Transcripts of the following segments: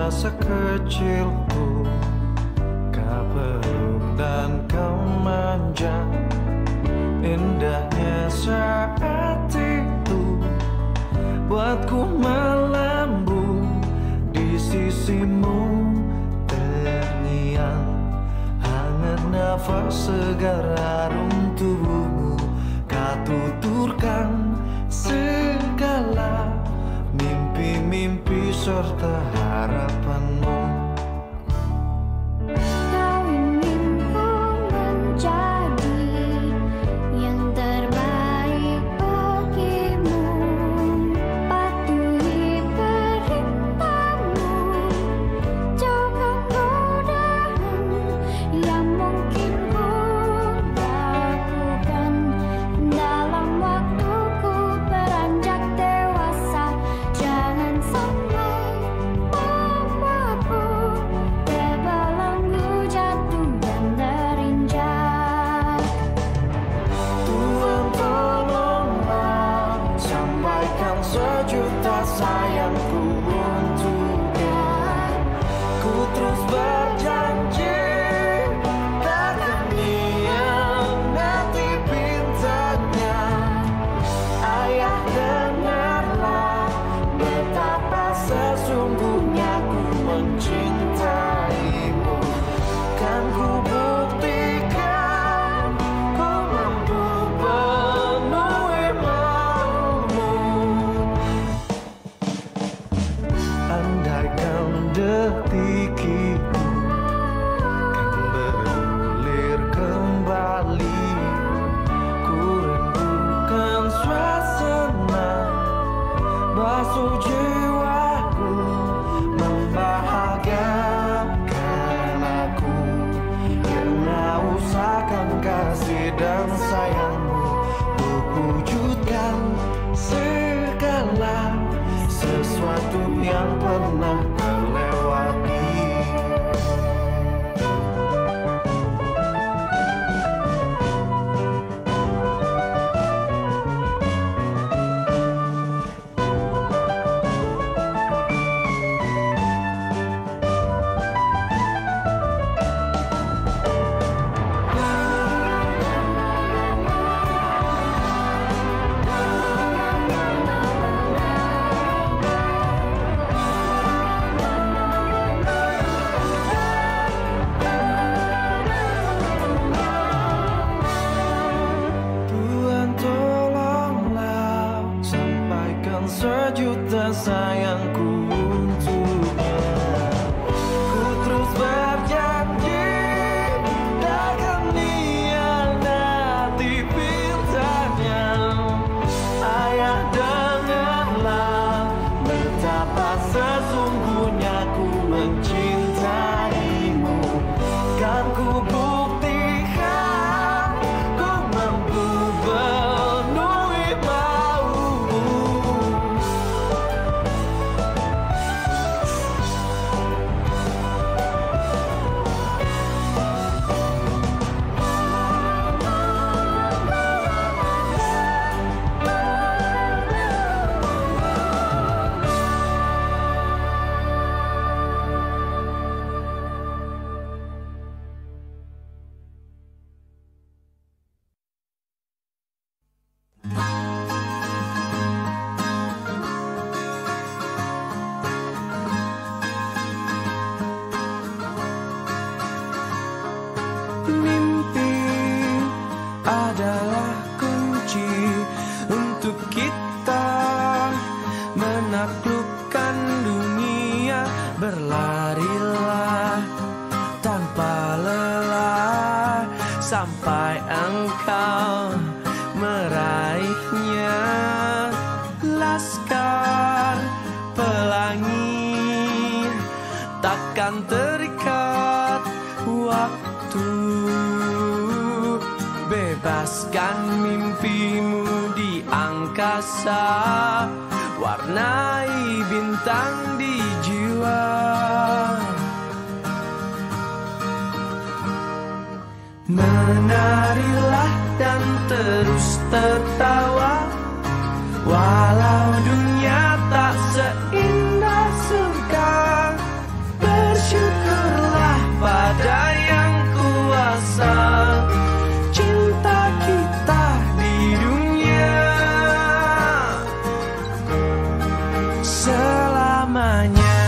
masa kecilku, kau peluk dan kau manja. Indahnya saat itu buatku melambung di sisimu, terngiang hangat nafas segar harum tubuhmu. Kau tuturkan segala mimpi-mimpi serta harapanmu. Kau ingin ku menjadi yang terbaik bagimu, patuhi perintahmu, jauhkan godaan yang mungkin ku lakukan dalam waktuku beranjak dewasa. Jangan sampai membuatku terbelenggu, jatuh dan terinjak. Tuhan tolonglah, sampaikan sejuta sayangku untuknya. Ku terus berjanji takkan hianati bintangnya. Ayah, dengarlah betapa sesungguhnya ku mencintaimu. Kan ku buktikan ku mampu penuhi maumu. Andaikan detik itu kan berulir kembali, ku rindukan suasana basuh jiwaku, membahagiakan aku. Karena usahakan kasih dan sayangmu, untuk wujudkan segala sesuatu yang pernah terlewati. Tuhan tolonglah, sampaikan sejuta sayangku untuknya. Ku terus berjanji takkan hianati bintangnya. Ayah, dengarlah betapa sesungguhnya ku mencintaimu. Kan ku buktikan ku mampu penuhi maumu. adalah kunci untuk kita menaklukkan dunia. Berlarilah tanpa lelah sampai engkau meraihnya. Laskar pelangi takkan terikat waktu. Bebaskan mimpimu di angkasa, warnai bintang di jiwa. Menarilah dan terus tertawa, walau dunia tak seindah surga. Bersyukurlah pada yang kuasa, cinta kita di dunia selamanya.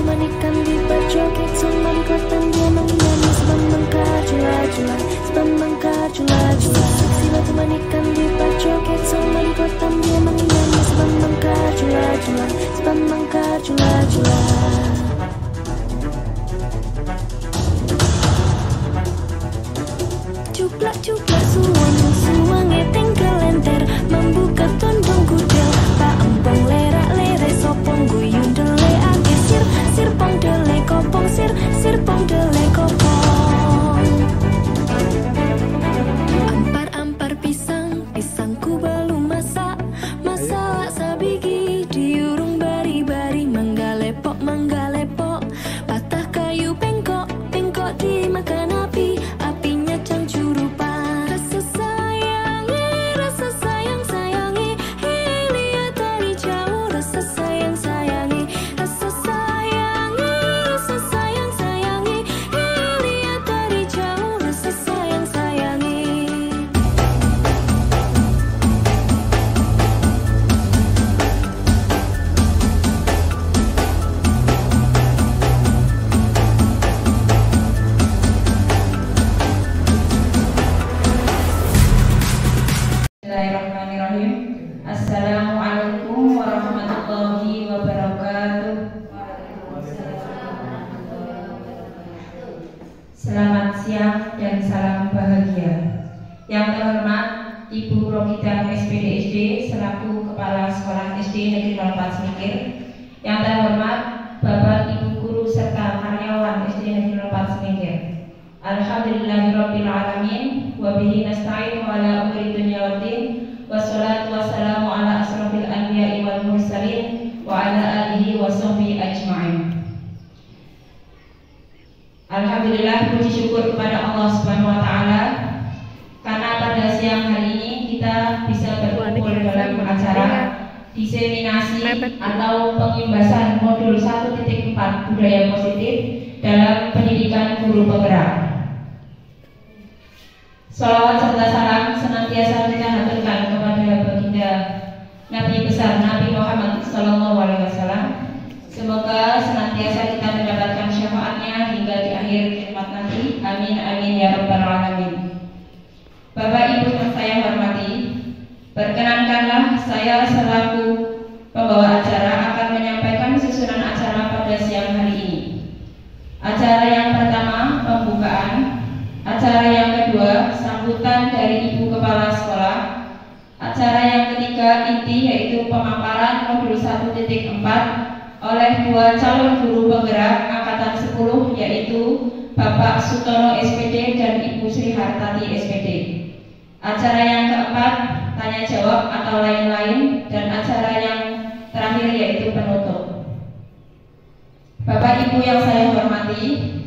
Manikan di berjoget Suman kotan dia menginami sebab mengkar jula-jula, sebab mengkar jula-jula. Seksi batu manikan di berjoget Suman kotan dia menginami sebab mengkar jula-jula, sebab mengkar jula-jula. Cuplak-cuplak suwange tinggal lenter, membuka tondong gudel, pak empong lerak-lere sopong guyun dele ake sir pong dele kopong sir pong dele kopong. Ampar pisangku belum masak sabigi diurung bari-bari manggalepok patah kayu pengkok dimakan api, apinya cangcurupan. Rasa sayang sayangi lihat dari jauh. Rasa sayang sayangi lihat dari jauh. Rasa sayang sayangi. Bismillahirrahmanirrahim. Assalamualaikum warahmatullahi wabarakatuh. Selamat siang dan salam bahagia. Yang terhormat Ibu Rokida SPDSD selaku Kepala Sekolah SD Negeri 04 Semikir. Yang terhormat Bapak Ibu Guru serta karyawan SD Negeri 04 Semikir. Alhamdulillahirabbil alamin wa bihi nasta'in wa ala umuri dunya waddin. Wassalatu wassalamu ala asrofil anbiya'i wal mursalin wa ala alihi wa sahbihi ajma'in. Alhamdulillah, puji syukur kepada Allah Subhanahu wa taala karena pada siang hari ini kita bisa berkumpul dalam acara diseminasi atau pengimbasan modul 1.4 budaya positif dalam pendidikan guru penggerak. Salawat serta salam senantiasa kita haturkan kepada baginda Nabi besar Nabi Muhammad SAW. Semoga senantiasa kita mendapatkan syafaatnya hingga di akhir kiamat nanti. Amin amin ya rabbal alamin. Bapak Ibu yang saya hormati, perkenankanlah saya selaku pembawa acara akan menyampaikan susunan acara pada siang hari ini. Acara yang pertama pembukaan, acara yang kedua sambutan dari Ibu Kepala Sekolah, acara yang ketiga inti yaitu pemaparan modul 1.4 oleh dua calon guru penggerak angkatan 10 yaitu Bapak Sutono SPD dan Ibu Sri Hartati SPD. Acara yang keempat tanya jawab atau lain-lain, dan acara yang terakhir yaitu penutup. Bapak Ibu yang saya hormati,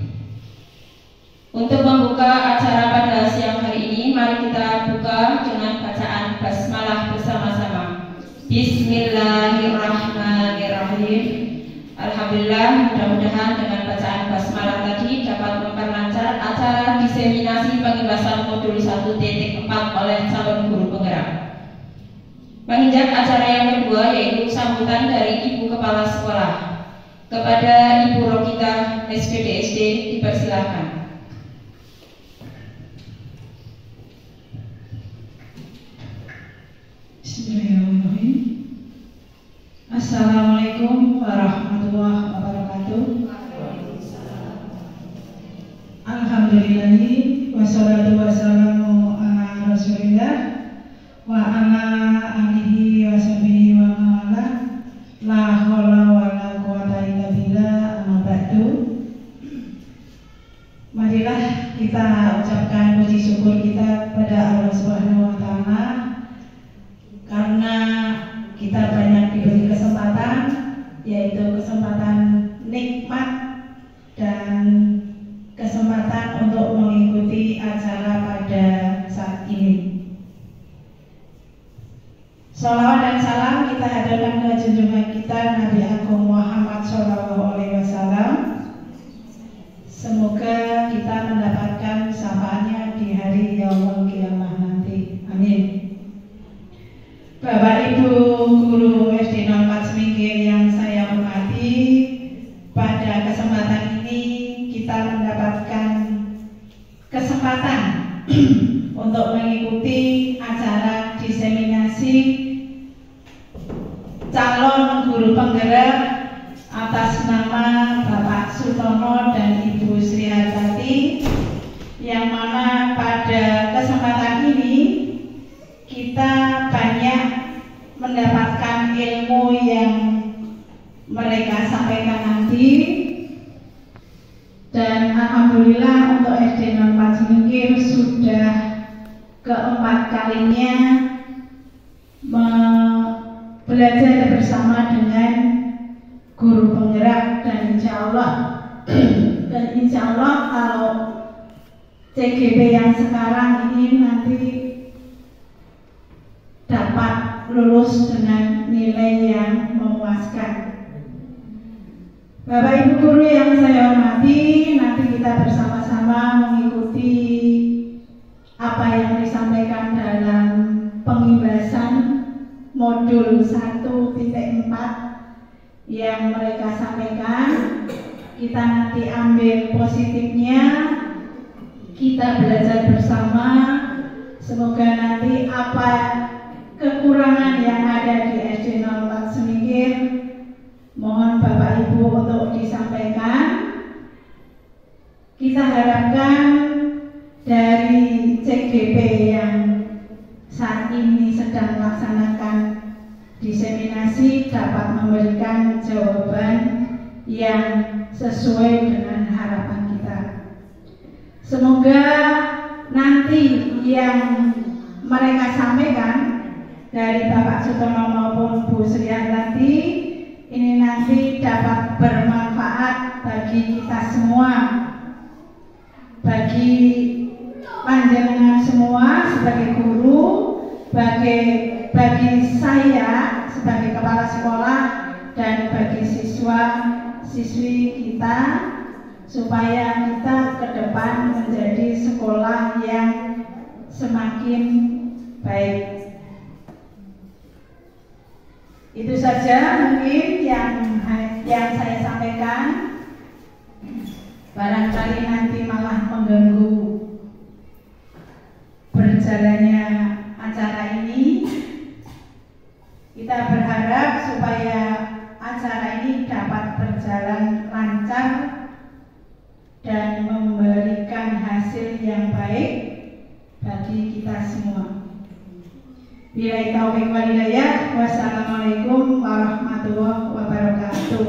untuk membuka acara pada siang hari ini, mari kita buka dengan bacaan basmalah bersama-sama. Bismillahirrahmanirrahim. Alhamdulillah. Alhamdulillah, mudah-mudahan dengan bacaan basmalah tadi dapat memperlancar acara diseminasi pengibasan modul 1.4 oleh calon guru penggerak. Menginjak acara yang kedua, yaitu sambutan dari Ibu Kepala Sekolah. Kepada Ibu Rokita SPDSD dipersilakan. Bismillahirrahmanirrahim. Assalamualaikum warahmatullahi wabarakatuh. Alhamdulillahi wassalatu wassalamu ala rasulillah wa ala alihi wa sahbihi wa ma'ala la hawla wa la quwata illa billah amma ba'du. Marilah kita ucapkan puji syukur kita pada Allah Subhanahu wa taala karena kita banyak diberi kesempatan, yaitu kesempatan nikmat dan kesempatan untuk mengikuti acara pada saat ini. Shalawat dan salam kita haturkan ke junjungan kita Nabi Agung Muhammad SAW. Semoga kita mendapatkan syafaatnya di hari yaumul qiyamah nanti. Amin. Bapak Ibu Guru SD 04 Semingkir yang saya hormati, pada kesempatan ini kita mendapatkan kesempatan untuk mengikuti acara diseminasi calon guru penggerak atas nama Bapak Sutono dan Ibu Sri Hartati, yang mana pada kesempatan ini kita banyak mendapatkan ilmu yang mereka sampaikan nanti. Dan alhamdulillah untuk SD 04 Semingkir sudah keempat kalinya belajar bersama dengan guru penggerak, dan insya Allah kalau CGP yang sekarang ini nanti dapat lulus dengan nilai yang memuaskan. Bapak Ibu Guru yang saya hormati, nanti kita bersama-sama mengikuti apa yang disampaikan dalam pengibasan modul 1.4 yang mereka sampaikan. Kita nanti ambil positifnya, kita belajar bersama. Semoga nanti apa kekurangan yang ada di SD 04 Semingkir mohon Bapak Ibu untuk disampaikan. Kita harapkan dari CGP yang saat ini sedang melaksanakan diseminasi dapat memberikan jawaban yang sesuai dengan harapan kita. Semoga nanti yang mereka sampaikan dari Bapak Sutono maupun Bu Sri Hartati ini nanti dapat bermanfaat bagi kita semua, bagi panjenengan semua sebagai guru, bagi saya sebagai kepala sekolah, dan bagi siswa-siswi kita, supaya kita ke depan menjadi sekolah yang semakin baik. Itu saja mungkin yang saya sampaikan. Barangkali nanti malah mengganggu berjalannya acara ini. Kita berharap supaya acara ini dapat berjalan lancar dan memberikan hasil yang baik bagi kita semua. Billahi taufiq wal hidayah. Wassalamualaikum warahmatullahi wabarakatuh.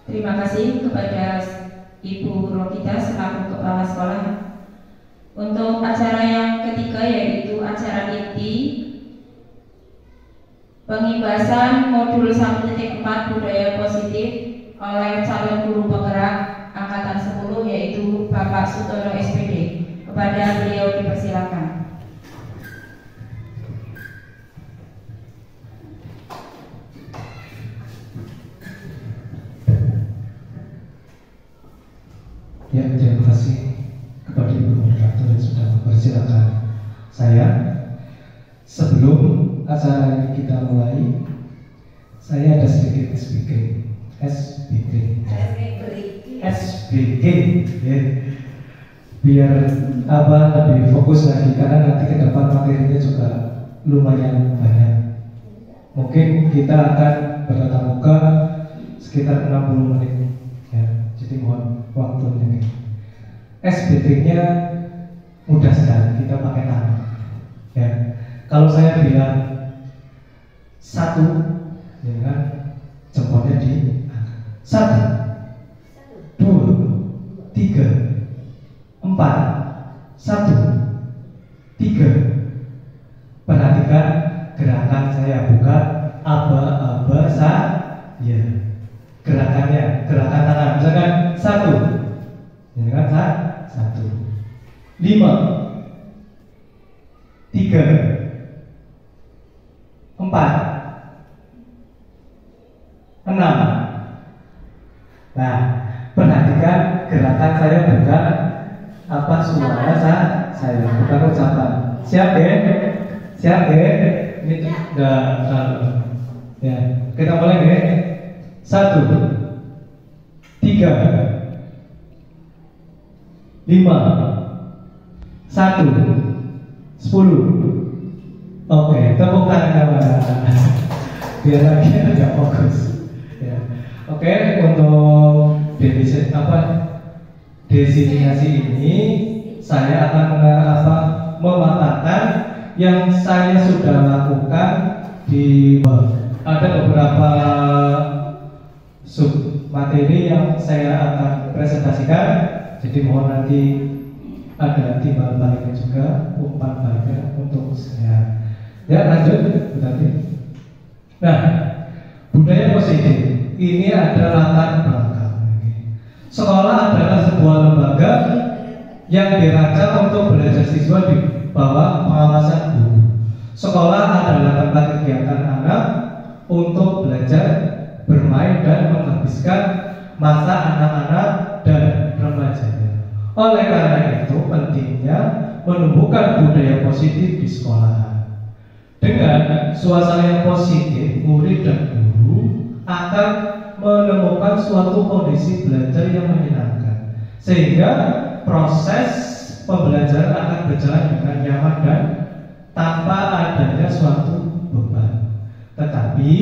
Terima kasih kepada Ibu Rokita selaku Kepala Sekolah. Untuk acara yang ketiga, yaitu acara inti pengibasan modul 1.4 budaya positif oleh calon guru penggerak Angkatan 10, yaitu Bapak Sutono SPD. Kepada beliau dipersilakan. saya. Sebelum acara ini kita mulai, saya ada sedikit SBG, ya. Biar lebih fokus lagi, karena nanti ke depan materinya juga lumayan banyak. Mungkin kita akan bertatap muka sekitar 60 menit, ya. Jadi mohon waktunya. SBG-nya mudah sekali, kita pakai tangan, ya. Kalau saya bilang 1, ya kan, jempolnya di 1, 2, 3, 4, 1, 3. Perhatikan gerakan saya, bukan aba-aba saya. Gerakannya, gerakan tangan. Misalkan 1, ini kan 1, 5, 3, 4, 6. Nah, perhatikan gerakan saya, bukan suara saya, bukan ucapan. Siap ya? Siap ya? Ini udah ya. Kita mulai ya. 1, 3, 5, 1, 10. Oke, tepuk tangan biar lagi agak fokus. Ya. Oke, untuk destinasi ini saya akan mematahkan yang saya sudah lakukan di ada beberapa sub materi yang saya akan presentasikan. Jadi mohon nanti ada timbal baliknya juga, umpan baliknya untuk saya. Ya, lanjut berarti. Nah, budaya positif ini adalah latar belakang. Sekolah adalah sebuah lembaga yang dirancang untuk belajar siswa di bawah pengawasan guru. Sekolah adalah tempat kegiatan anak untuk belajar, bermain, dan menghabiskan masa anak-anak dan remajanya. Oleh karena itu, pentingnya menumbuhkan budaya positif di sekolah. Dengan suasana yang positif, murid dan guru akan menemukan suatu kondisi belajar yang menyenangkan, sehingga proses pembelajaran akan berjalan dengan nyaman dan tanpa adanya suatu beban. Tetapi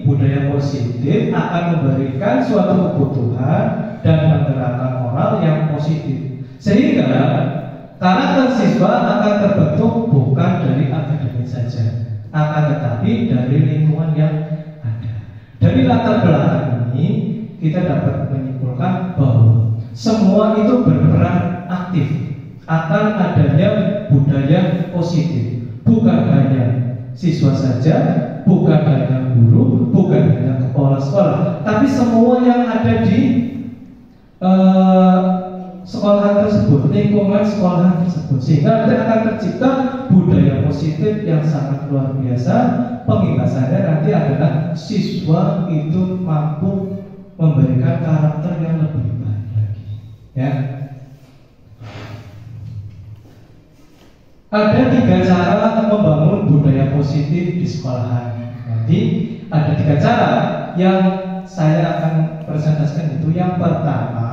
budaya positif akan memberikan suatu kebutuhan dan menggerakkan moral yang positif, sehingga karakter siswa akan terbentuk bukan dari akademis saja, akan tetapi dari lingkungan yang ada. Dari latar belakang ini kita dapat menyimpulkan bahwa semua itu berperan aktif akan adanya budaya positif, bukan hanya siswa saja, bukan hanya guru, bukan hanya kepala sekolah, tapi semua yang ada di sekolah tersebut, lingkungan sekolah tersebut, sehingga nanti akan tercipta budaya positif yang sangat luar biasa. Pengibasannya nanti adalah siswa itu mampu memberikan karakter yang lebih baik lagi. Ya. Ada 3 cara membangun budaya positif di sekolahan. Nanti ada 3 cara yang saya akan presentasikan itu. Yang pertama,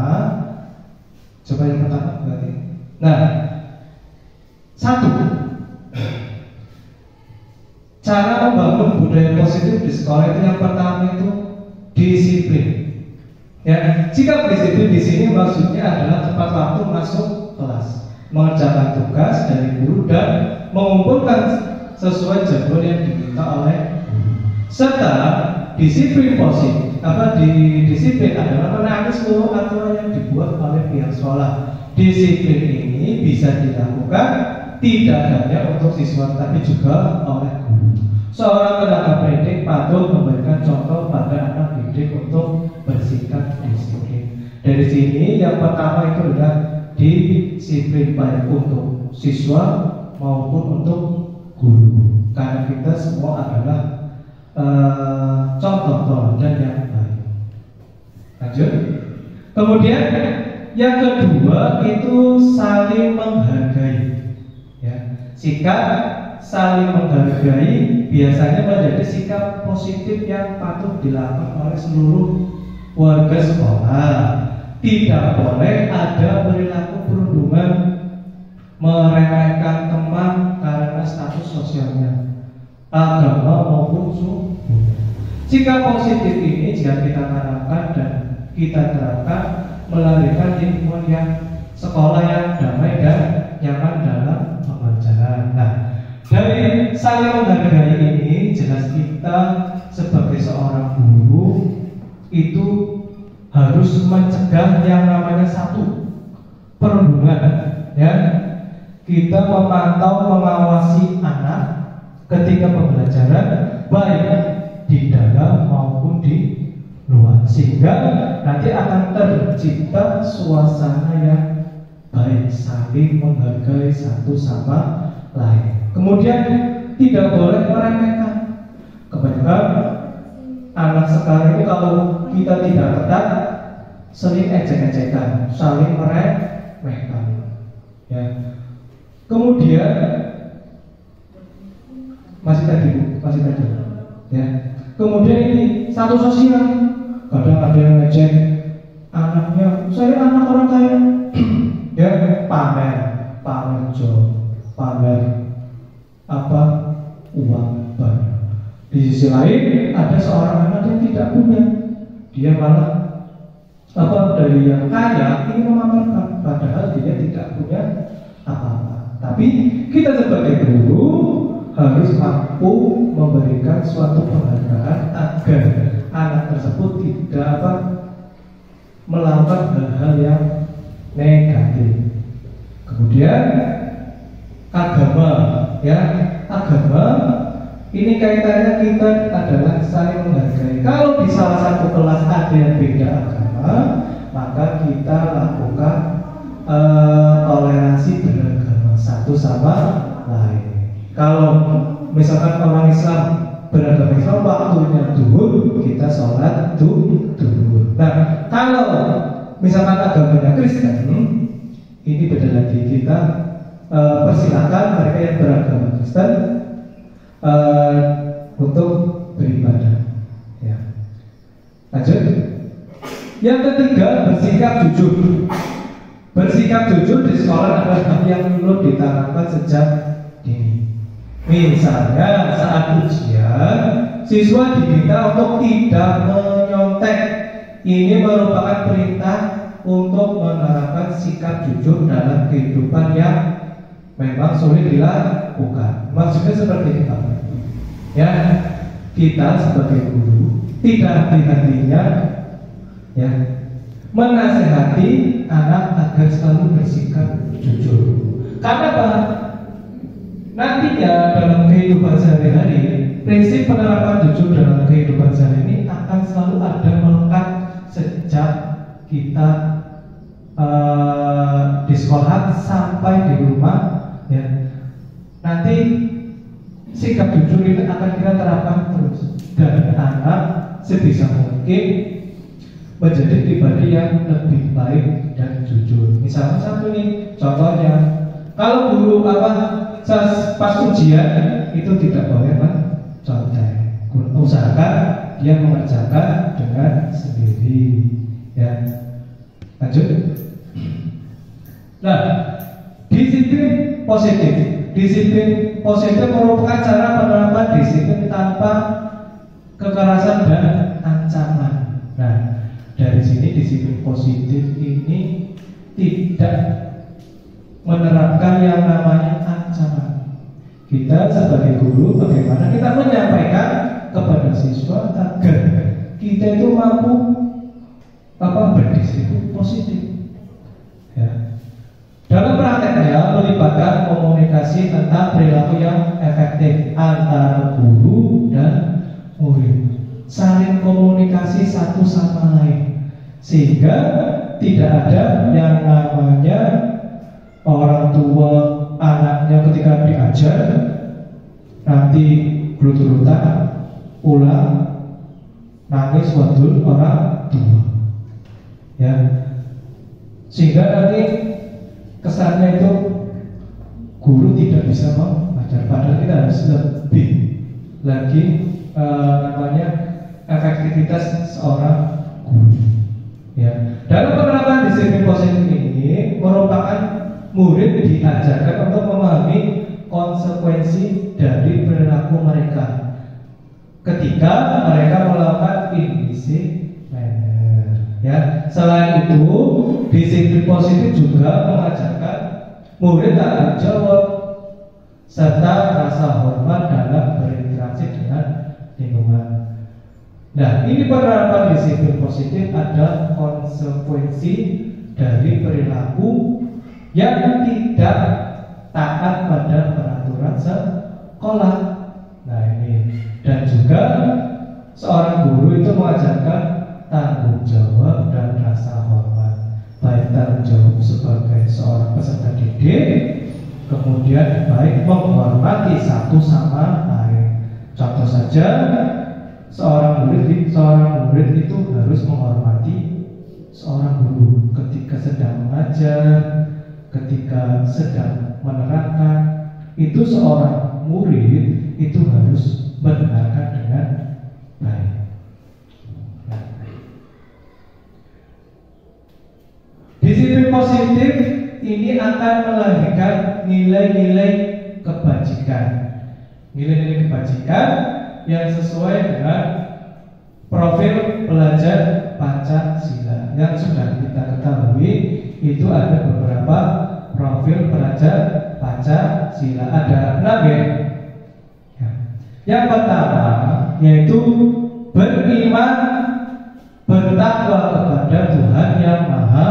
coba yang pertama berarti. Nah, 1. Cara membangun budaya positif di sekolah itu yang pertama itu disiplin. Ya, jika disiplin di sini maksudnya adalah tepat waktu masuk kelas, mengerjakan tugas dari guru dan mengumpulkan sesuai jadwal yang diminta oleh guru. Serta disiplin positif. Disiplin adalah menaati seluruh aturan yang dibuat oleh pihak sekolah. Disiplin ini bisa dilakukan tidak hanya untuk siswa tapi juga oleh guru. Seorang tenaga pendidik patut memberikan contoh pada anak didik untuk bersikap disiplin. Dari sini yang pertama itu adalah disiplin baik untuk siswa maupun untuk guru. Karena kita semua adalah contoh teladan yang baik. Lanjut. Kemudian yang kedua itu saling menghargai. Ya, Sikap saling menghargai biasanya menjadi sikap positif yang patut dilakukan oleh seluruh warga sekolah. Tidak boleh ada perilaku perundungan, meremehkan teman karena status sosialnya, agama maupun suku. Sikap positif ini jika kita tanamkan dan kita terapkan melahirkan lingkungan yang sekolah yang damai dan nyaman dalam pembelajaran. Nah, dari saling menghargai ini jelas kita sebagai seorang guru itu harus mencegah yang namanya satu, perundungan, ya. Kita memantau, mengawasi anak ketika pembelajaran baik di dalam maupun di luar, sehingga nanti akan tercipta suasana yang baik, saling menghargai satu sama lain. Kemudian tidak boleh meremehkan. Kebanyakan anak sekarang ini kalau kita tidak ketat sering ejek-ejekan, saling meremehkan, ya. Kemudian masih tadi, ya. Kemudian ini satu sosial, kadang ada yang ngecek anaknya, saya anak orang kaya, ya, pamer job, pamer apa uang banyak. Di sisi lain ada seorang anak yang tidak punya, dia malah apa dari yang kaya ini memamerkan, padahal dia tidak punya apa-apa. Tapi kita sebagai guru harus mampu memberikan suatu penghargaan agar anak tersebut tidak melakukan hal-hal yang negatif. Kemudian agama, ya, agama ini kaitannya kita adalah saling menghargai. Kalau di salah satu kelas ada yang beda agama, maka kita lakukan toleransi beragama satu sama lain. Kalau misalkan orang Islam beragama Islam waktunya duhur, kita sholat duhur. Nah, kalau misalkan agamanya Kristen, ini beda lagi, kita persilakan mereka yang beragama Kristen untuk beribadah, ya. Lanjut. Yang ketiga, bersikap jujur. Bersikap jujur di sekolah adalah hal yang perlu ditanamkan sejak dini. Misalnya saat ujian, siswa diminta untuk tidak menyontek. Ini merupakan perintah untuk menerapkan sikap jujur dalam kehidupan yang memang sulit dilakukan. Maksudnya seperti itu, ya. Kita sebagai guru tidak henti-hentinya, ya, menasehati anak agar selalu bersikap jujur. Karena apa? Nantinya dalam kehidupan sehari-hari, prinsip penerapan jujur dalam kehidupan sehari ini akan selalu ada melekat sejak kita di sekolah sampai di rumah, ya. Nanti sikap jujur itu akan kita terapkan terus dan anak sebisa mungkin menjadi pribadi yang lebih baik dan jujur. Misalnya satu nih, contohnya kalau guru pas ujian itu tidak boleh contek. Usahakan dia mengerjakan dengan sendiri, ya. Lanjut. Nah, disiplin positif. Disiplin positif merupakan cara penerapan disiplin tanpa kekerasan dan ancaman. Nah, dari sini disiplin positif ini tidak menerapkan yang namanya ancaman. Kita sebagai guru bagaimana kita menyampaikan kepada siswa agar kita itu mampu berdisiplin positif, ya. Dalam prakteknya melibatkan komunikasi tentang perilaku yang efektif antara guru dan murid, saling komunikasi satu sama lain, sehingga tidak ada yang namanya orang tua anaknya ketika diajar nanti gelut-gelutan, pulang nangis wadul orang tua, ya. Sehingga nanti kesannya itu guru tidak bisa mengajar. Padahal kita harus lebih lagi namanya efektivitas seorang guru. Ya, dalam penerapan disiplin positif ini merupakan murid diajarkan untuk memahami konsekuensi dari perilaku mereka ketika mereka melakukan indisipliner. Ya, selain itu, disiplin positif juga mengajarkan murid tanggung jawab serta rasa hormat dalam berinteraksi dengan lingkungan. Nah, ini penerapan disiplin positif ada konsekuensi dari perilaku yang tidak taat pada peraturan sekolah. Nah, ini dan juga seorang guru itu mengajarkan tanggung jawab dan rasa hormat, baik tanggung jawab sebagai seorang peserta didik, kemudian baik menghormati satu sama lain. Contoh saja, seorang murid itu harus menghormati seorang guru ketika sedang mengajar, ketika sedang menerangkan. Itu seorang murid itu harus mendengarkan dengan baik. Disiplin positif ini akan melahirkan nilai-nilai kebajikan. Nilai-nilai kebajikan yang sesuai dengan profil pelajar Pancasila. Yang sudah kita ketahui itu ada beberapa profil pelajar Pancasila, ada 6 ya. Yang pertama yaitu beriman bertakwa kepada Tuhan Yang Maha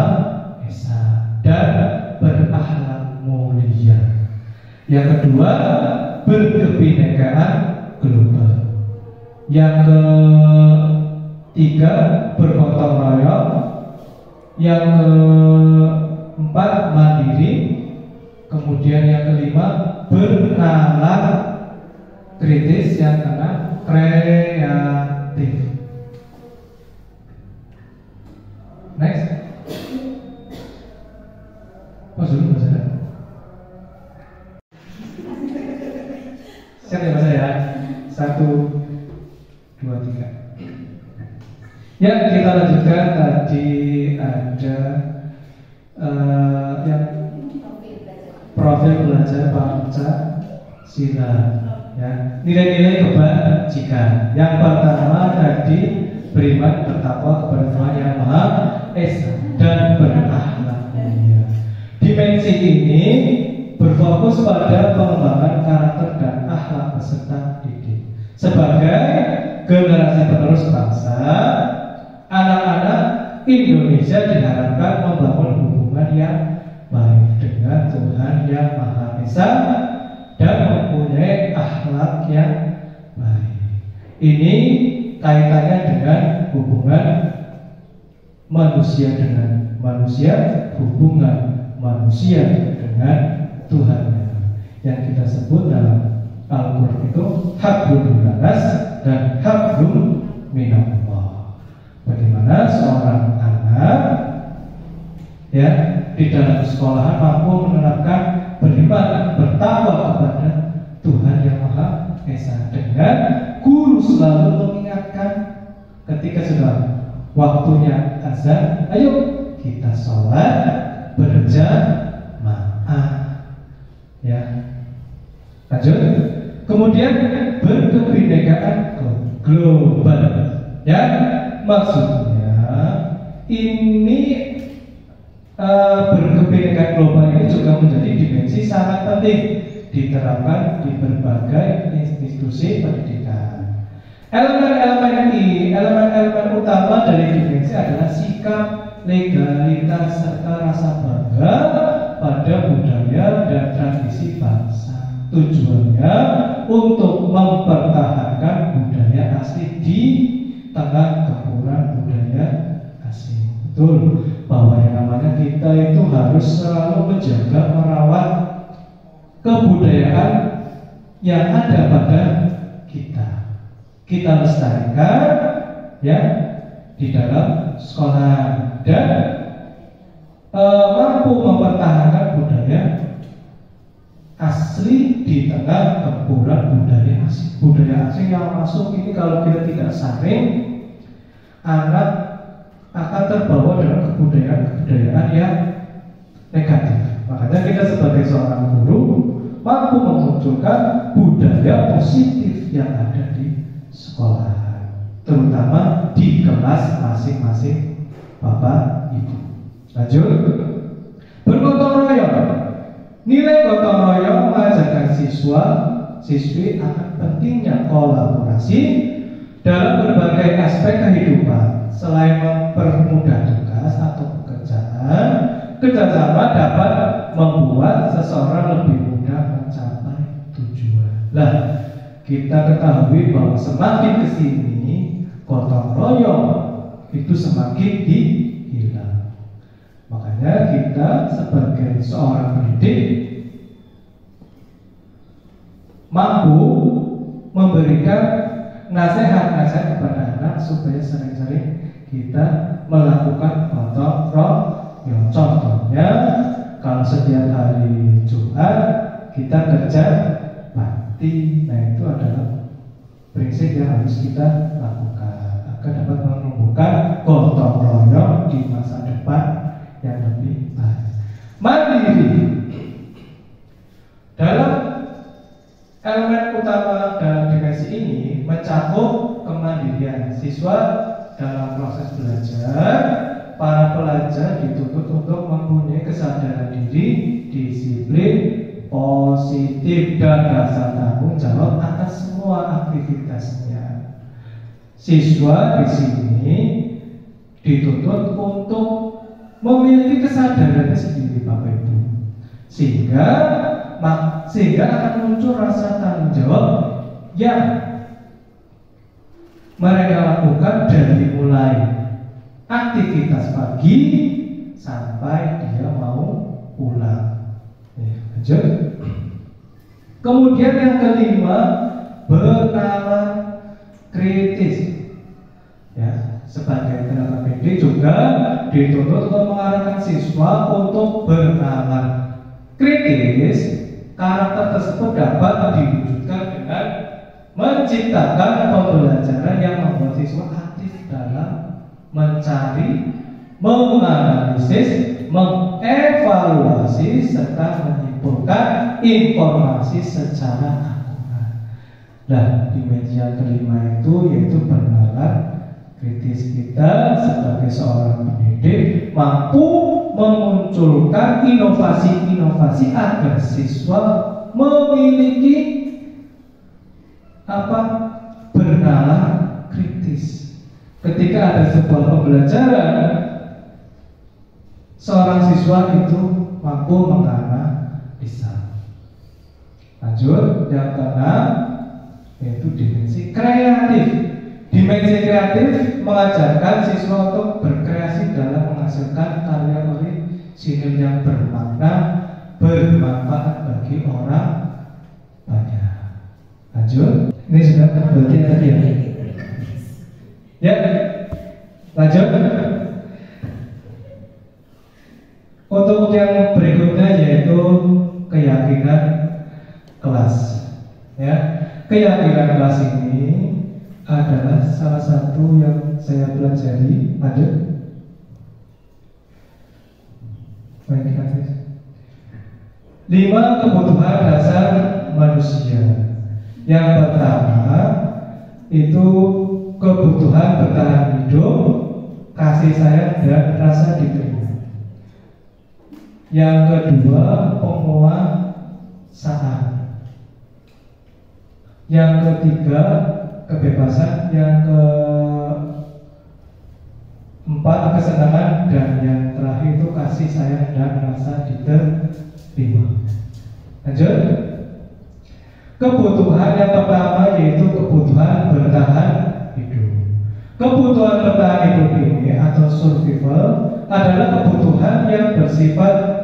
Esa dan berakhlak mulia. Yang kedua berkebinekaan global. Yang ketiga bergotong royong. Yang keempat mandiri. Kemudian yang kelima bernalar kritis. Yang keenam kreatif. Next. Pas dulu Mas ya. Siap ya Mas ya. 1, 2, 3. Ya, kita lanjutkan. Tadi ada yang profil belajar Pancasila. Ya, nilai-nilai kebajikan. Yang pertama tadi beriman bertakwa kepada Tuhan Yang Maha Esa dan berakhlak mulia. Dimensi ini berfokus pada pengembangan karakter dan akhlak peserta didik. Sebagai generasi penerus bangsa, anak-anak Indonesia diharapkan membangun hubungan yang baik dengan Tuhan Yang Maha Esa dan mempunyai akhlak yang baik. Ini kaitannya dengan hubungan manusia dengan manusia, hubungan manusia dengan Tuhan yang kita sebut dalam Al-Quran itu hablum minanas dan hablum minallah. Bagaimana seorang anak ya di dalam sekolahan mampu menerapkan beriman bertakwa kepada Tuhan Yang Maha Esa dengan guru selalu mengingatkan ketika sudah waktunya azan, ayo kita sholat berjamaah. Ya, lanjut. Kemudian berkebinekaan global. Ya, maksudnya ini berkebinekaan global ini juga menjadi dimensi sangat penting diterapkan di berbagai institusi pendidikan. Elemen utama dari dimensi adalah sikap, legalitas, serta rasa bangga pada budaya dan tradisi bangsa. Tujuannya untuk mempertahankan budaya asli di tengah gempuran budaya asing. Betul bahwa yang namanya kita itu harus selalu menjaga, merawat kebudayaan yang ada pada kita. Kita lestarikan ya di dalam sekolah dan mampu mempertahankan budaya asli di tengah gempuran budaya asing. Budaya asing yang masuk ini kalau kita tidak saring, anak akan terbawa dalam kebudayaan yang negatif. Makanya kita sebagai seorang guru mampu memunculkan budaya positif yang ada di sekolah, terutama di kelas masing-masing Bapak Ibu. Lanjut, bergotong royong. Nilai gotong royong mengajarkan siswi akan pentingnya kolaborasi dalam berbagai aspek kehidupan. Selain mempermudah tugas atau pekerjaan, kerjasama dapat membuat seseorang lebih mudah mencapai tujuan. Nah, kita ketahui bahwa semakin kesini gotong royong itu semakin hilang. Makanya kita sebagai seorang pendidik mampu memberikan nasihat-nasihat kepada anak supaya sering-sering kita melakukan gotong royong. Contohnya, kalau setiap hari Jumat kita kerja bakti, nah itu adalah prinsip yang harus kita lakukan agar dapat menumbuhkan gotong royong di masa depan yang lebih baik. Mandiri dalam elemen utama dalam dimensi ini mencakup kemandirian siswa dalam proses belajar. Para pelajar dituntut untuk mempunyai kesadaran diri, disiplin, positif, dan rasa tanggung jawab atas semua aktivitasnya. Siswa di sini dituntut untuk memiliki kesadarannya sendiri, Bapak Ibu, sehingga akan muncul rasa tanggung jawab yang mereka lakukan dari mulai aktivitas pagi sampai dia mau pulang. Lanjut. Kemudian yang kelima, bernalar kritis. Ya, sebagai tenaga pendidik juga dituntut untuk mengarahkan siswa untuk bernalar kritis. Karakter tersebut dapat diwujudkan dengan menciptakan pembelajaran yang membuat siswa aktif dalam mencari, menganalisis, mengevaluasi, serta menyimpulkan informasi secara akurat. Nah, dimensi yang kelima itu yaitu bernalar kritis. Kita sebagai seorang pendidik mampu memunculkan inovasi-inovasi agar siswa memiliki bernalar kritis. Ketika ada sebuah pembelajaran, seorang siswa itu mampu menganalisa. Lanjut, yang keenam yaitu dimensi kreatif. Dimensi kreatif mengajarkan siswa untuk berkreasi dalam menghasilkan karya orisinil yang bermakna, bermanfaat bagi orang banyak. Lanjut, ini sudah berarti tadi ya. Ya, lanjut. Untuk yang berikutnya yaitu keyakinan kelas. Ya, keyakinan kelas ini adalah salah satu yang saya pelajari. Ada? Baik, 5 kebutuhan dasar manusia. Yang pertama itu kebutuhan bertahan hidup, kasih sayang, dan rasa diterima. Yang kedua, penguasaan. Yang ketiga, kebebasan. Yang keempat, kesenangan. Dan yang terakhir itu kasih sayang dan rasa diterima. Lanjut. Kebutuhan yang pertama yaitu kebutuhan bertahan hidup. Kebutuhan bertahan hidup ini atau survival adalah kebutuhan yang bersifat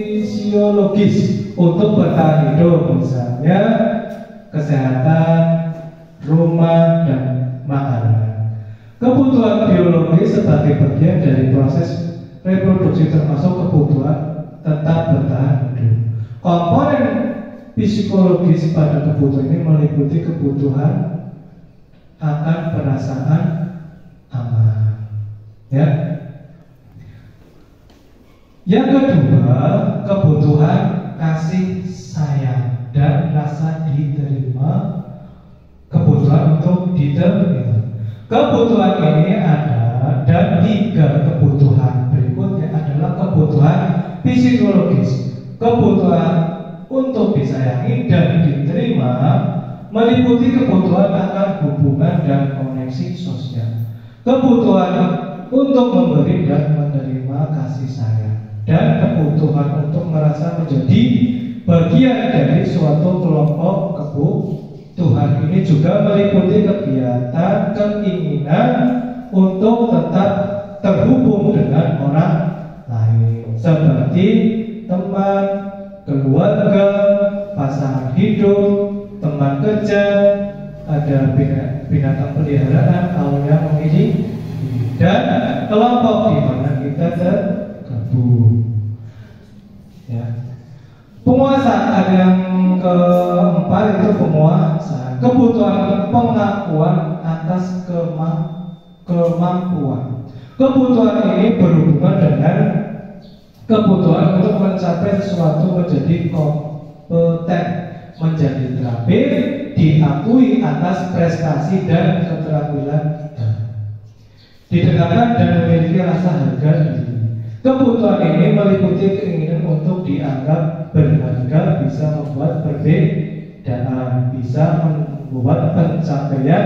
fisiologis untuk bertahan hidup, misalnya kesehatan, rumah, dan makanan. Kebutuhan biologis sebagai bagian dari proses reproduksi termasuk kebutuhan tetap bertahan hidup. Komponen psikologis pada kebutuhan ini meliputi kebutuhan akan perasaan aman. Ya. Yang kedua, kebutuhan kasih sayang dan rasa diterima. Kebutuhan untuk diterima. Kebutuhan ini ada dan 3 kebutuhan berikutnya adalah kebutuhan psikologis. Kebutuhan untuk disayangi dan diterima meliputi kebutuhan akan hubungan dan koneksi sosial. Kebutuhan untuk memberi dan menerima kasih sayang, dan kebutuhan untuk merasa menjadi bagian dari suatu kelompok kebutuhan ini juga meliputi kegiatan keinginan untuk tetap terhubung dengan orang lain, seperti teman, keluarga, pasangan hidup, teman kerja, ada binatang peliharaan kalau yang memiliki, dan kelompok di mana kita tergabung. Ya. Penguasaan yang keempat itu penguasaan, kebutuhan pengakuan atas kemampuan. Kebutuhan ini berhubungan dengan kebutuhan untuk mencapai sesuatu, menjadi kompeten, menjadi terampil, diakui atas prestasi dan keterampilan kita, didengarkan dan memiliki rasa harga diri. Kebutuhan ini meliputi keinginan untuk dianggap berharga, bisa membuat perbedaan, bisa membuat pencapaian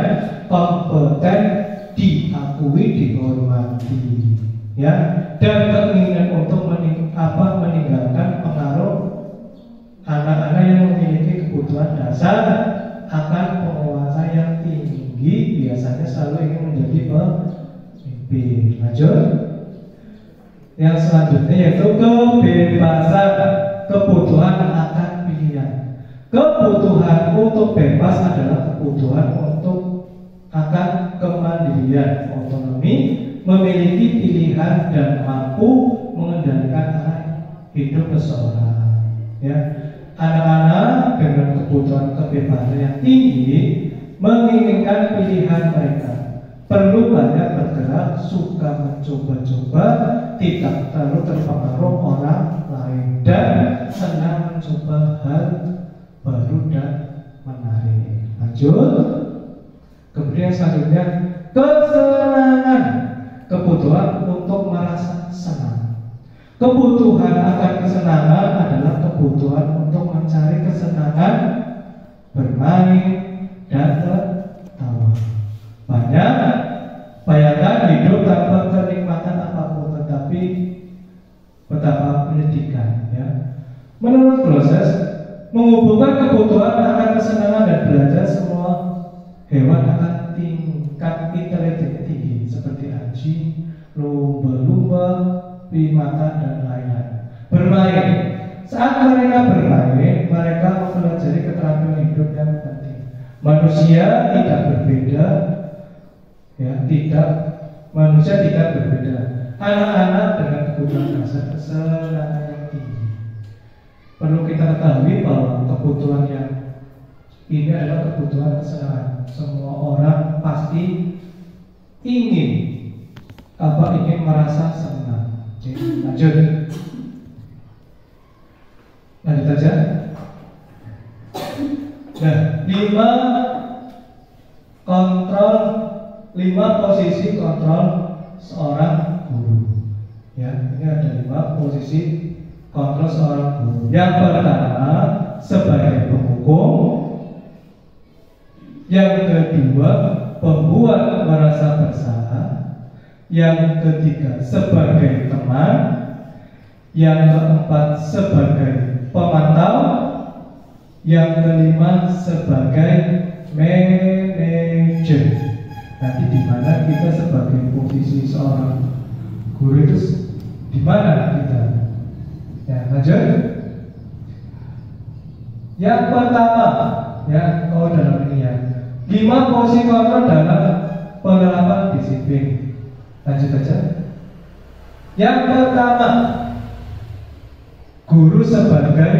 kompeten diakui, dihormati, ya, dan keinginan untuk meninggalkan pengaruh anak-anak yang memiliki kebutuhan dasar akan penguasa yang tinggi, biasanya selalu ingin menjadi pemimpin. Lanjut. Yang selanjutnya yaitu kebebasan, kebutuhan akan pilihan. Kebutuhan untuk bebas adalah kebutuhan untuk akan kemandirian, otonomi, memiliki pilihan dan mampu mengendalikan arah hidup seseorang. Ya. Anak-anak dengan kebutuhan kebebasan yang tinggi menginginkan pilihan mereka, perlu banyak bergerak, suka mencoba-coba, tidak terlalu terpengaruh orang lain, dan senang mencoba hal baru dan menarik. Lanjut. Kemudian selanjutnya kesenangan, kebutuhan untuk merasa senang. Kebutuhan akan kesenangan adalah kebutuhan untuk mencari kesenangan, bermain, dan tertawa. Banyak bayangkan hidup tanpa kenikmatan apapun, tetapi betapa menyedihkan. Ya. Menurut proses menghubungkan kebutuhan akan kesenangan dan belajar, semua hewan akan tingkat intelijen tinggi seperti anjing, lumba-lumba, primata, dan lain-lain. Bermain. Saat mereka bermain, mereka mempelajari keterampilan hidup yang penting. Manusia tidak berbeda, ya, manusia tidak berbeda. Anak-anak dengan kebutuhan dasar kesenangan yang tinggi. Perlu kita ketahui bahwa kebutuhan yang ini adalah kebutuhan kesenangan. Semua orang pasti ingin merasa senang. Lanjut. Lanjut aja. Nah, 5 posisi kontrol seorang guru. Ya, ini ada 5 posisi kontrol seorang guru. Yang pertama sebagai penghukum, yang kedua pembuat merasa bersalah, yang ketiga sebagai teman, yang keempat sebagai pemantau, yang kelima sebagai manajer. Nanti di mana kita sebagai posisi seorang guru itu di mana kita? Ya, lanjut. Yang pertama, ya, dalam ini ya, 5 posisi kontrol dalam penerapan disiplin. Lanjut aja. Yang pertama, guru sebagai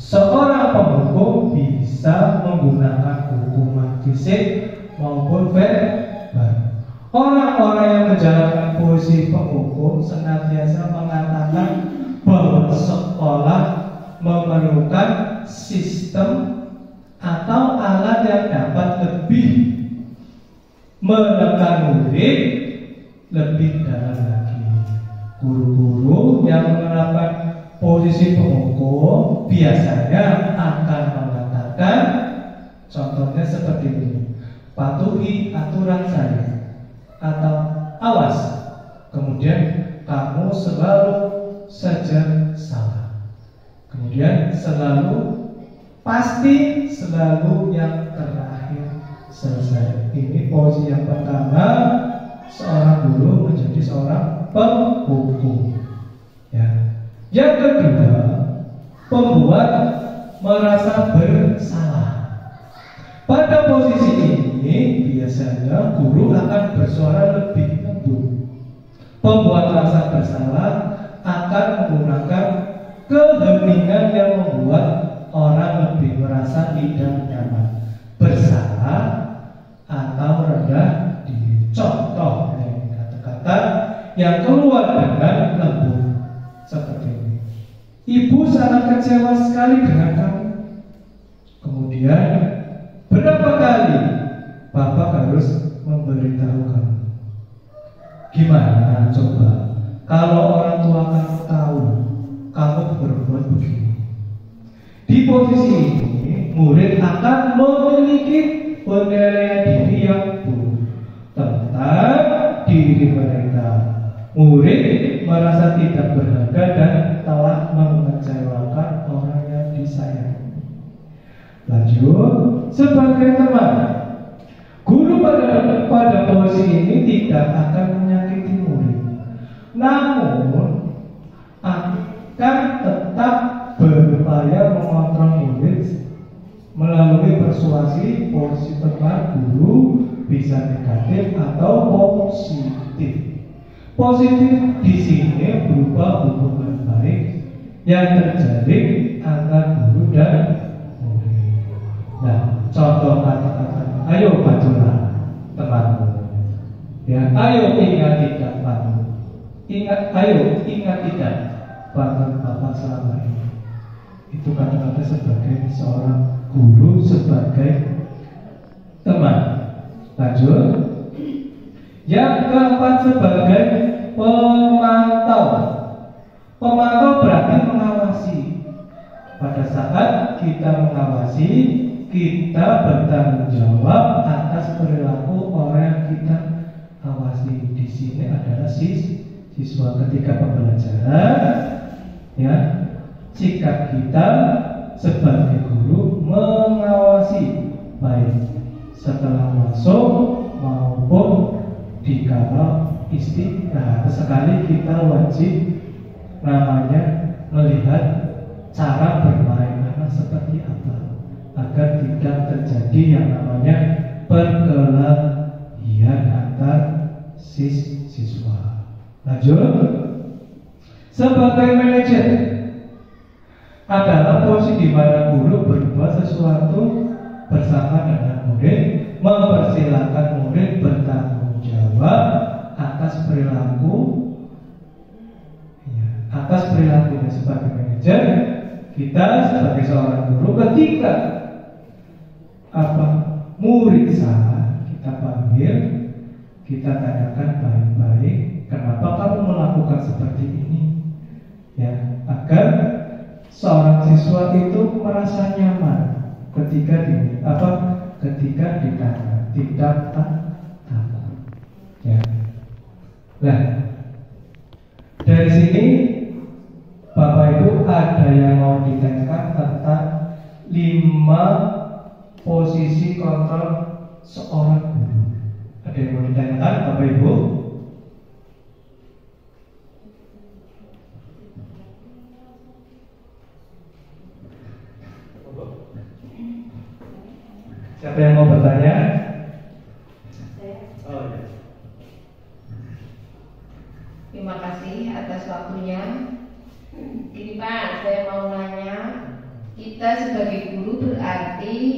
Seorang penghukum bisa menggunakan hukuman fisik maupun verbal. Orang-orang yang menjalankan posisi penghukum senantiasa mengatakan bahwa sekolah memerlukan sistem atau alat yang dapat lebih menekan murid lebih dalam lagi. Guru-guru yang menerapkan posisi penghukum biasanya akan mengatakan, contohnya seperti ini: patuhi aturan saya, atau awas, kemudian kamu selalu saja salah, kemudian selalu pasti selalu yang terakhir selesai. Ini posisi yang pertama seorang guru menjadi seorang penghukum. Ya. Yang kedua, pembuat merasa bersalah. Pada posisi ini biasanya guru akan bersuara lebih lembut. Pembuat rasa bersalah akan menggunakan keheningan yang membuat orang lebih merasa tidak nyaman, bersalah atau rendah diri. Contoh kata-kata yang keluar dengan lembut seperti ini: ibu sangat kecewa sekali dengan kamu. Kemudian, berapa kali Bapak harus memberitahu kamu? Gimana coba kalau orang tua kamu tahu kamu berbuat begini? Di posisi ini, murid akan memiliki penilaian diri yang buruk tentang diri mereka. Murid merasa tidak berharga dan telah mengecewakan orang yang disayangi. Lanjut, sebagai teman, guru pada posisi ini tidak akan menyakiti murid, namun akan tetap berupaya mengontrol murid melalui persuasi. Posisi teman guru bisa negatif atau positif. Positif di sini berupa hubungan baik yang terjalin antara guru dan murid. Nah, contoh kata-kata, ayo bacalah temanmu, ya, ayo ingat tidak temanmu, ayo ingat tidak bahkan Bapak selama ini. Itu kata-kata sebagai seorang guru, sebagai teman. Lanjut. Yang keempat, sebagai pemantau. Pemantau berarti mengawasi. Pada saat kita mengawasi, kita bertanggung jawab atas perilaku orang yang kita awasi. Di sini adalah siswa. Ketika pembelajaran, ya, sikap kita sebagai guru mengawasi baik setelah masuk maupun dikala istirahat. Sekali kita wajib namanya melihat cara bermain anak seperti apa, agar tidak terjadi yang namanya perkelahian antar siswa. Lanjut, sebagai manajer adalah posisi di mana guru berbuat sesuatu bersama dengan murid, mempersilahkan murid bertanggung jawab atas perilakunya. Sebagai manajer, kita sebagai seorang guru, ketika murid salah, kita panggil, kita tanyakan baik-baik, kenapa kamu melakukan seperti ini, ya, agar seorang siswa itu merasa nyaman ketika ditanya, tidak takut. Ya. Nah, dari sini Bapak Ibu ada yang mau ditanyakan tentang 5 posisi kontrol seorang guru. Ada yang mau ditanyakan Bapak Ibu? Siapa yang mau bertanya? Oh, ya. Terima kasih atas waktunya. Ini Pak, saya mau nanya, kita Berarti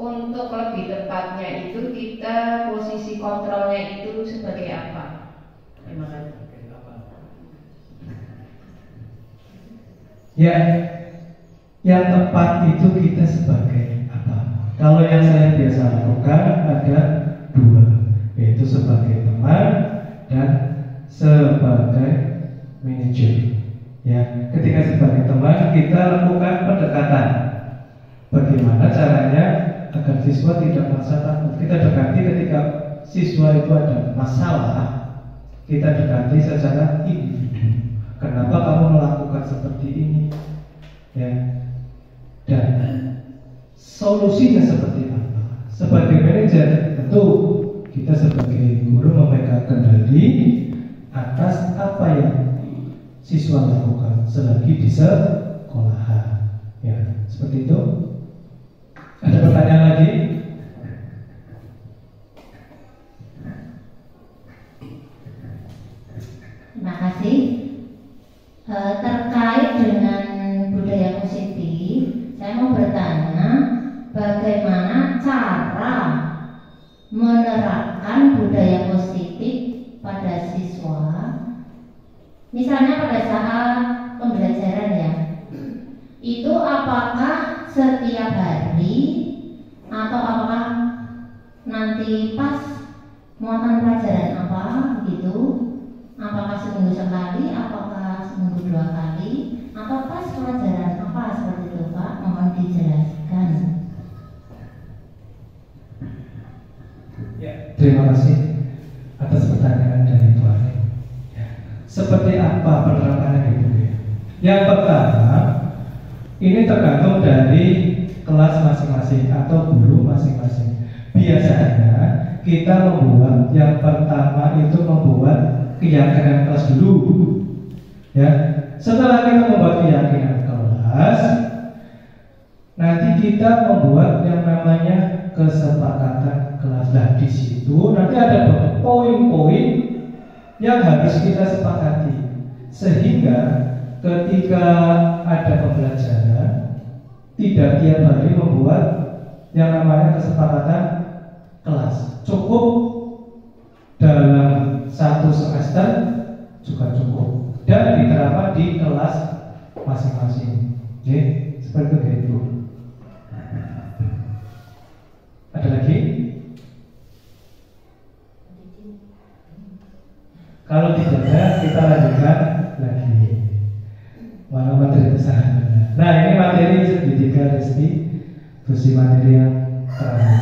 untuk lebih tepatnya itu kita posisi kontrolnya itu sebagai apa? Terima kasih. Ya, yang tepat itu kita sebagai apa? Kalau yang saya biasa lakukan ada dua, yaitu sebagai teman dan sebagai manajer. Ya, ketika sebagai teman kita lakukan pendekatan. Bagaimana caranya agar siswa tidak merasa takut? Kita dekati ketika siswa itu ada masalah, kita dekati secara individu. Kenapa kamu melakukan seperti ini? Ya, dan solusinya seperti apa? Sebagai manajer, tentu kita sebagai guru memegang kendali atas apa yang siswa lakukan selagi di sekolahan. Ya, seperti itu. Ada pertanyaan lagi? Terima kasih. Terkait dengan budaya positif, saya mau bertanya bagaimana cara menerapkan budaya positif pada siswa. Misalnya pada saat pembelajaran ya, itu apakah setiap hari atau apakah nanti pas muatan pelajaran apa gitu? Apakah seminggu sekali, apakah seminggu 2 kali, atau pas pelajaran apa seperti itu Pak? Mohon dijelaskan. Ya, terima kasih atas pertanyaan dari Bu Ani. Ya. Seperti apa penerapannya Ibu? Yang pertama, ini tergantung dari kelas masing-masing atau guru masing-masing. Biasanya kita membuat yang pertama itu membuat keyakinan kelas dulu, ya. Setelah kita membuat keyakinan kelas, nanti kita membuat yang namanya kesepakatan kelas. Nah, di situ nanti ada poin-poin yang harus kita sepakati, sehingga ketika ada pembelajaran tidak tiap hari membuat yang namanya kesepakatan kelas. Cukup dalam 1 semester juga cukup dan diterapkan di kelas masing-masing. Oke, seperti itu. Ada lagi? Kalau tidak ada, kita lanjutkan lagi. Mana materi kesana? Nah, ini materi segitiga restitusi, materi yang terakhir.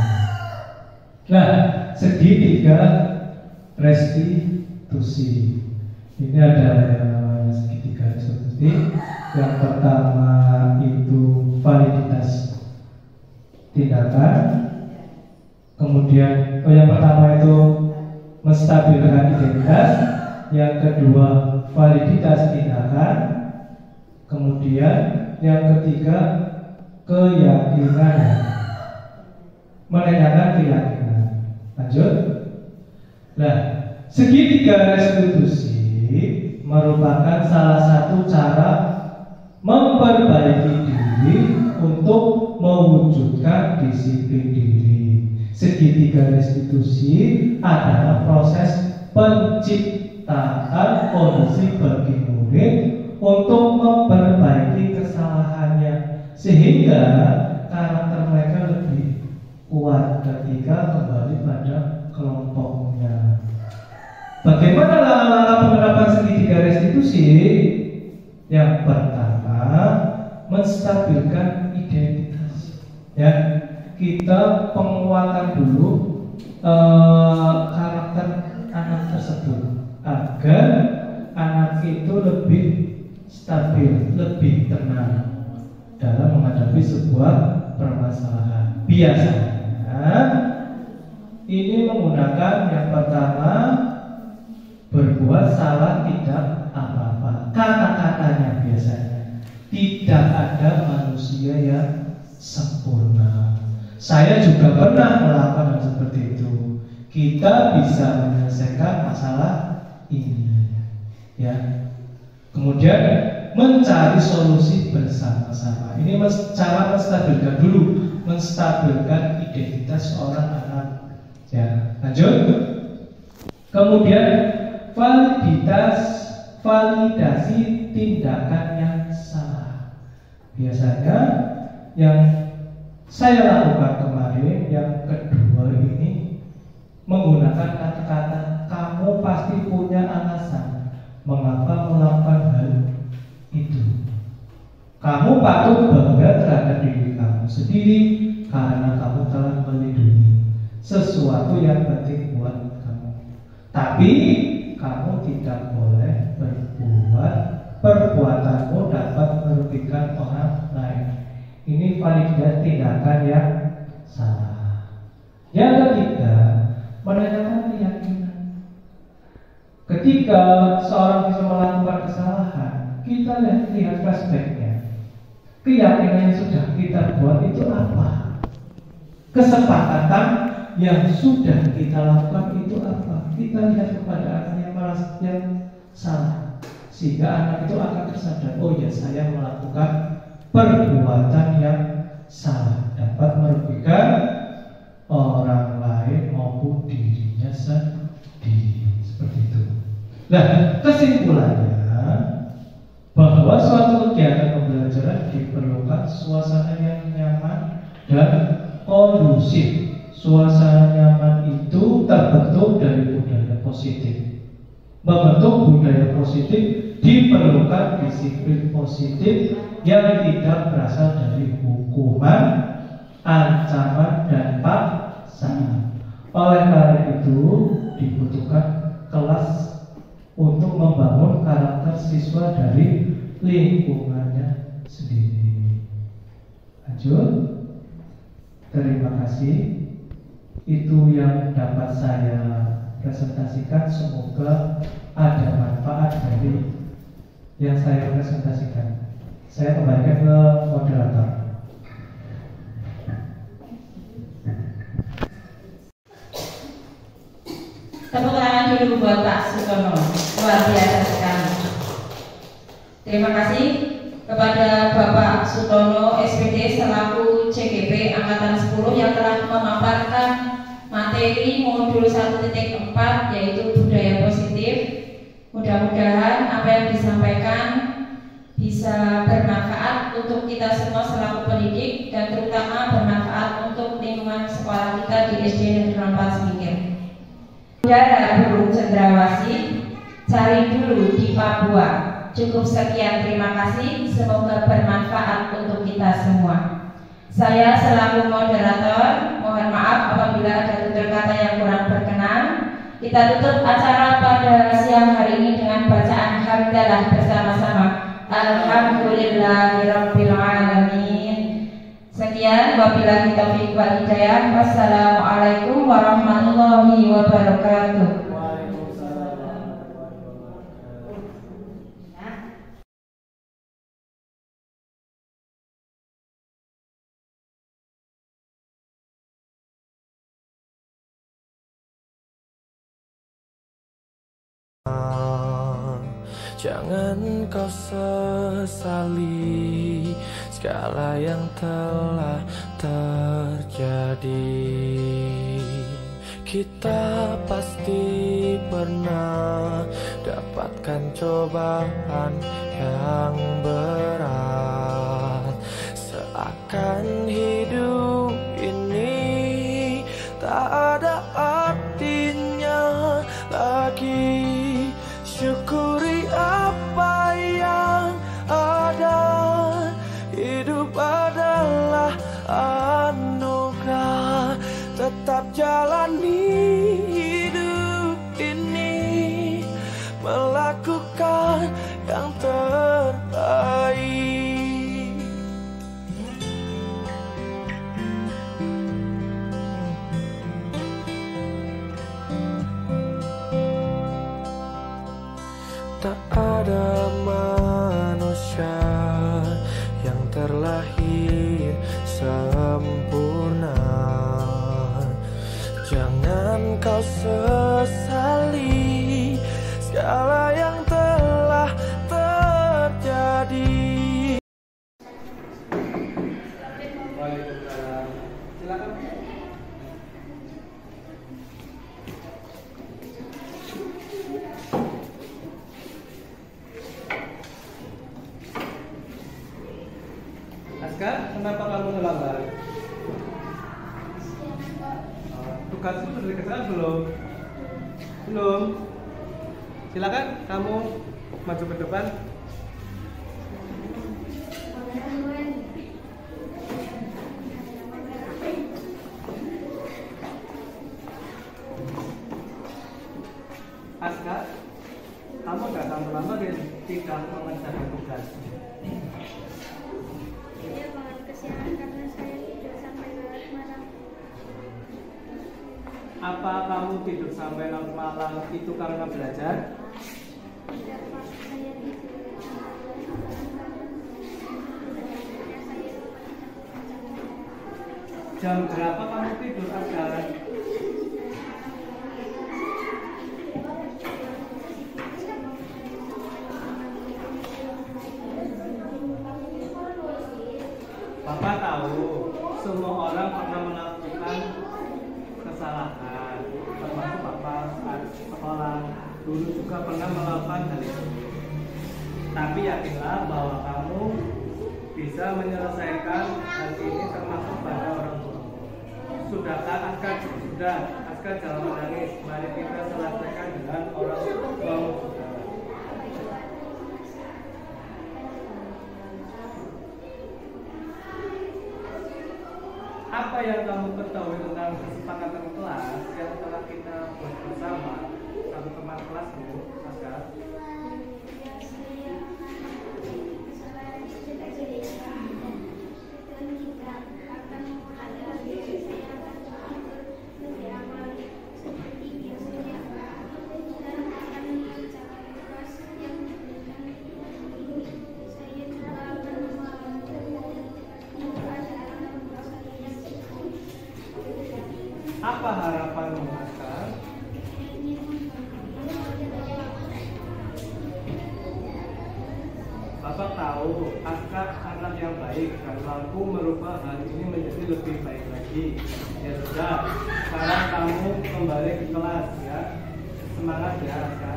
Nah, segitiga restitusi ini ada yang namanya segitiga restitusi. Yang pertama itu validitas tindakan, kemudian yang pertama itu menstabilkan identitas, yang kedua validitas tindakan, kemudian yang ketiga keyakinan, menanyakan keyakinan. Lanjut. Nah, segitiga restitusi merupakan salah satu cara memperbaiki diri untuk mewujudkan disiplin diri. Segitiga restitusi adalah proses penciptaan kondisi bagi murid untuk memperbaiki kesalahannya sehingga karakter mereka lebih kuat ketika kembali pada kelompoknya. Bagaimana langkah penerapan segitiga restitusi? Yang pertama, menstabilkan identitas. Ya, kita penguatan dulu karakter anak tersebut agar anak itu lebih stabil, lebih tenang dalam menghadapi sebuah permasalahan. Biasanya ini menggunakan yang pertama, berbuat salah tidak apa-apa. Kata-katanya biasanya tidak ada manusia yang sempurna. Saya juga pernah melakukan hal seperti itu. Kita bisa menyelesaikan masalah ini, ya. Kemudian mencari solusi bersama-sama. Ini cara menstabilkan dulu, menstabilkan identitas seorang anak. Ya, lanjut. Kemudian validasi tindakan yang salah. Biasanya yang saya lakukan kemarin, yang kedua ini, menggunakan kata-kata kamu pasti punya alasan mengapa melakukan hal itu. Kamu patut bangga terhadap diri kamu sendiri karena kamu telah melindungi sesuatu yang penting buat kamu. Tapi kamu tidak boleh berbuat perbuatanmu dapat merugikan orang lain. Ini validasi tindakan yang salah. Yang ketiga, menanyakan keyakinan. Ketika seorang bisa melakukan kesalahan, kita lihat flashbacknya. Keyakinan yang sudah kita buat itu apa? Kesepakatan yang sudah kita lakukan itu apa? Kita lihat kepada anak yang merasa yang salah, sehingga anak itu akan tersadar, oh ya, saya melakukan perbuatan yang salah, dapat merugikan orang lain maupun dirinya sendiri. Seperti itu. Nah, kesimpulannya bahwa suatu kegiatan pembelajaran diperlukan suasana yang nyaman dan kondusif. Suasana nyaman itu terbentuk dari budaya positif. Membentuk budaya positif diperlukan disiplin positif yang tidak berasal dari hukuman, ancaman, dan paksaan. Oleh karena itu dibutuhkan kelas untuk membangun karakter siswa dari lingkungannya sendiri. Lanjut. Terima kasih. Itu yang dapat saya presentasikan. Semoga ada manfaat dari yang saya presentasikan. Saya kembalikan ke moderator. Tepuk tangan dulu buat Pak Sutono, luar biasa sekali. Terima kasih kepada Bapak Sutono SPD selaku CGP Angkatan 10 yang telah memaparkan materi modul 1.4 yaitu budaya positif. Mudah-mudahan apa yang disampaikan bisa bermanfaat untuk kita semua selaku pendidik dan terutama bermanfaat untuk lingkungan sekolah kita di SD Negeri 4 Semingir. Saudara burung cendrawasih, cari dulu di Papua. Cukup sekian, terima kasih. Semoga bermanfaat untuk kita semua. Saya selaku moderator, mohon maaf apabila ada tutur kata yang kurang berkenan. Kita tutup acara pada siang hari ini dengan bacaan hamdalah bersama-sama. Alhamdulillahirabbil alamin. Sekian, wabillahi taufiq wal hidayah. Wassalamualaikum warahmatullahi wabarakatuh. Jangan kau sesali segala yang telah terjadi. Kita pasti pernah dapatkan cobaan yang berat. Seakan hidup ini tak ada artinya lagi. Syukuri apa yang ada. Hidup adalah anugerah. Tetap jalani hidup ini, melakukan yang terbaik. Tak ada manusia yang terlahir sempurna. Jangan kau sesali segala yang telah terjadi. Waalaikumsalam. tugas itu sudah dikerjakan belum? Belum. Silakan kamu maju ke depan. Aska, kamu datang lama dan tidak mengerjakan tugas. Iya Pak, kesiangan karena saya tidur sampai larut malam. Apa kamu tidur sampai larut malam itu karena belajar? Tidak Pak, saya tidur Jam berapa kamu tidur, Aska? Bapak tahu semua orang pernah melakukan kesalahan, termasuk Bapak saat sekolah dulu juga pernah melakukan hal itu. Tapi yakinlah bahwa kamu bisa menyelesaikan hal ini termasuk pada orang tua. Sudahkah Aska? Sudah. Aska jangan menangis. Mari kita selesaikan dengan orang tuamu. Apa yang kamu ketahui tentang kesepakatan kelas yang telah kita buat bersama satu teman kelasmu, Aska? Apa harapanmu, Aska? Bapak tahu Aska anak yang baik dan mampu merubah hal ini menjadi lebih baik lagi. Ya sudah, sekarang kamu kembali ke kelas ya. Semangat ya, Aska.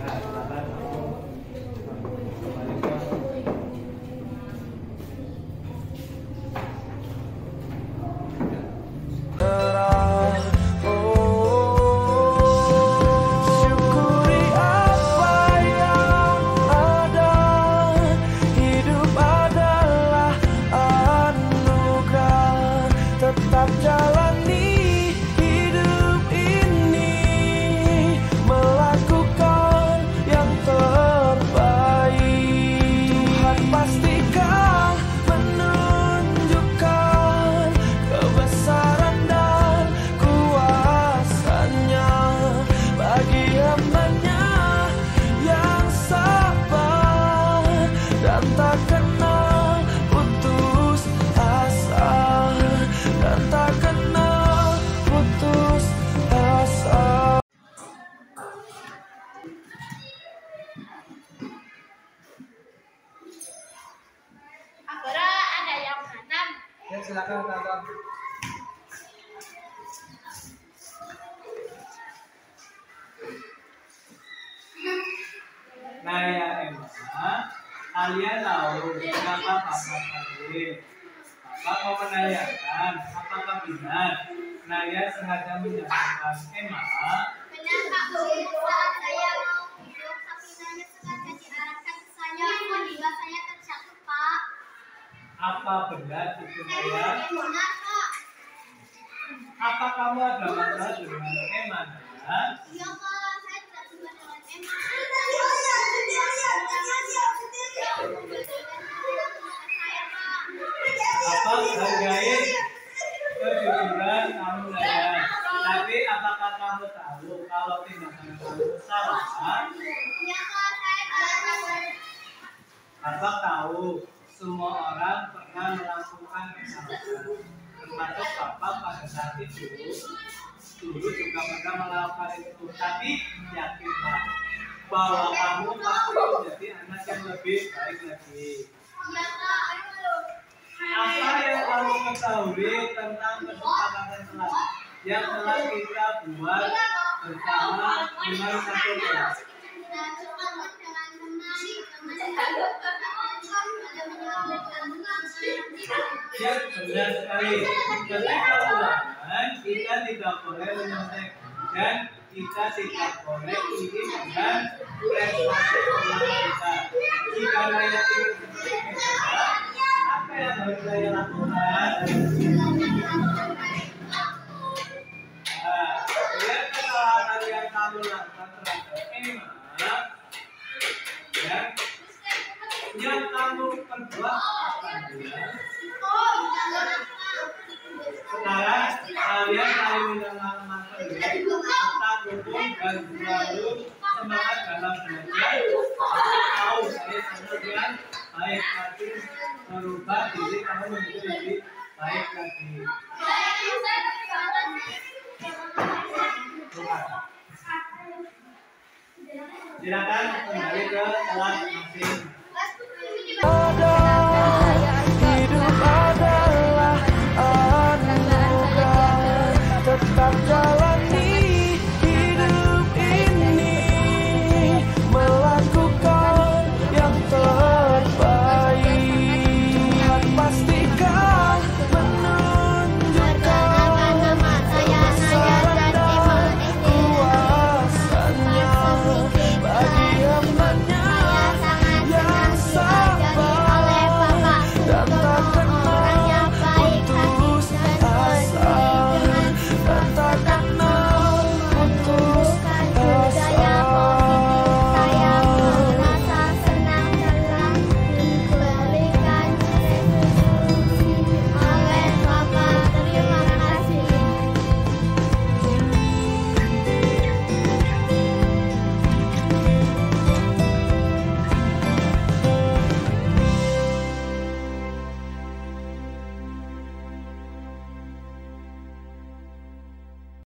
Nah, silakan kamu kembali ke kelas. Syukuri apa yang ada. Hidup adalah anugerah. Tetap jalani hidup ini, melakukan yang terbaik. Tuhan pastikan menunjukkan kebesaran dan kuasanya bagi hamba-Nya yang sabar dan tak kenal putus asa, dan tak kenal putus asa. Agora ada yang kanan. Ya, silakan tonton. Nah ya Emma, kalian tahu kenapa Papa panggil? Papa mau menanyakan apakah benar Naya sengaja menyebabkan Emma? Benar Pak Guru, saat saya mau tidur, sakinanya sengaja diarahkan ke saya sehingga saya terjatuh Pak. Apa benar itu Naya? Benar Pak. Apa kamu ada masalah dengan Emma, Naya? Iya Pak, saya tidak suka dengan Emma. Apa hargai kejujuran kamu, Naya? Tapi apakah kamu tahu kalau tindakan kamu salah? Iya Pak, saya tidak. Bapak tahu semua orang pernah melakukan kesalahan, termasuk Bapak pada saat itu dulu juga pernah melakukan itu. Tapi yakinlah bahwa kamu pasti menjadi anak yang lebih baik lagi. Iya Pak. Apa yang kamu ketahui tentang kesepakatan kelas yang telah kita buat bersama dengan satu kelas? Ya, benar sekali. Ketika ulangan, Dan kita tidak boleh menyelesaikan dan kita tidak boleh ini dengan prestasi ulang kita. Jika saya ingin seperti itu, apa yang harus saya lakukan? Lihat kesalahan yang kamu lakukan terhadap Emma, ya, yang kamu perbuat sekarang kalian saling minta tetap dukung dan selalu semangat dalam belajar. Aku tahu saya kemudian baik lagi merubah diri kamu menjadi lebih baik lagi. Silakan kembali ke kelas.